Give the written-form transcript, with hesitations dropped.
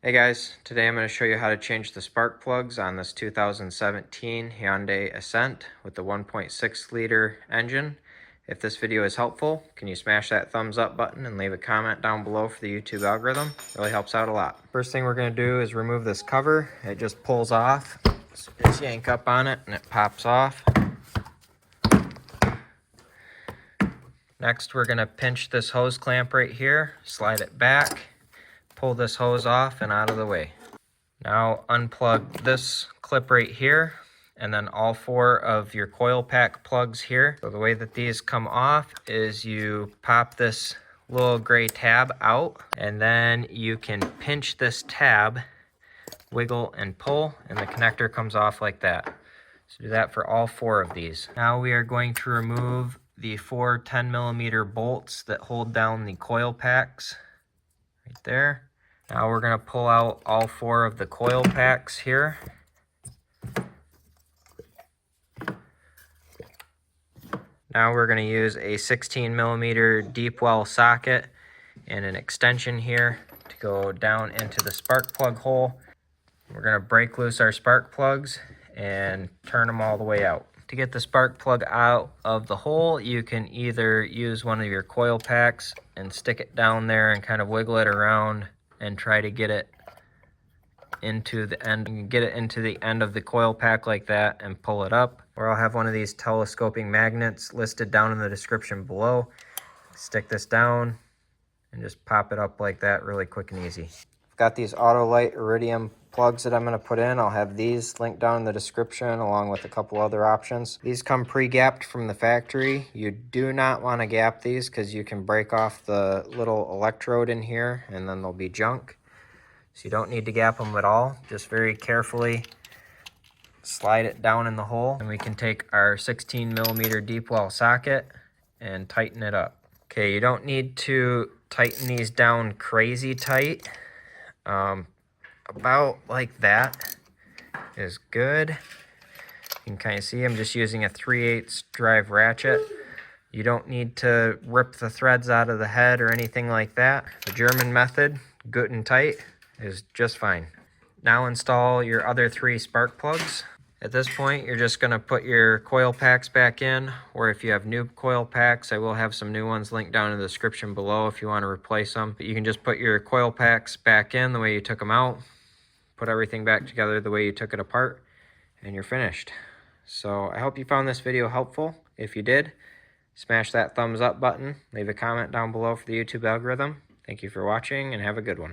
Hey guys, today I'm going to show you how to change the spark plugs on this 2017 Hyundai Accent with the 1.6 liter engine. If this video is helpful, can you smash that thumbs up button and leave a comment down below for the YouTube algorithm? It really helps out a lot. First thing we're going to do is remove this cover. It just pulls off. So just yank up on it and it pops off. Next we're going to pinch this hose clamp right here, slide it back, pull this hose off and out of the way. Now unplug this clip right here and then all four of your coil pack plugs here. So the way that these come off is you pop this little gray tab out and then you can pinch this tab, wiggle and pull, and the connector comes off like that. So do that for all four of these. Now we are going to remove the four 10mm bolts that hold down the coil packs right there. Now we're going to pull out all four of the coil packs here. Now we're going to use a 16mm deep well socket and an extension here to go down into the spark plug hole. We're going to break loose our spark plugs and turn them all the way out. To get the spark plug out of the hole, you can either use one of your coil packs and stick it down there and kind of wiggle it around and try to get it into the end. You can get it into the end of the coil pack like that and pull it up. Or I'll have one of these telescoping magnets listed down in the description below. Stick this down and just pop it up like that really quick and easy. I've got these Autolite Iridium plugs that I'm going to put in. I'll have these linked down in the description along with a couple other options. These come pre-gapped from the factory. You do not want to gap these because you can break off the little electrode in here and then they'll be junk. So you don't need to gap them at all. Just very carefully slide it down in the hole and we can take our 16mm deep well socket and tighten it up. Okay, you don't need to tighten these down crazy tight. About like that is good. You can kind of see I'm just using a 3/8 drive ratchet. You don't need to rip the threads out of the head or anything like that. The German method, good and tight, is just fine. Now install your other three spark plugs. At this point, you're just going to put your coil packs back in, or if you have new coil packs, I will have some new ones linked down in the description below if you want to replace them. But you can just put your coil packs back in the way you took them out, put everything back together the way you took it apart, and you're finished. So I hope you found this video helpful. If you did, smash that thumbs up button, leave a comment down below for the YouTube algorithm. Thank you for watching and have a good one.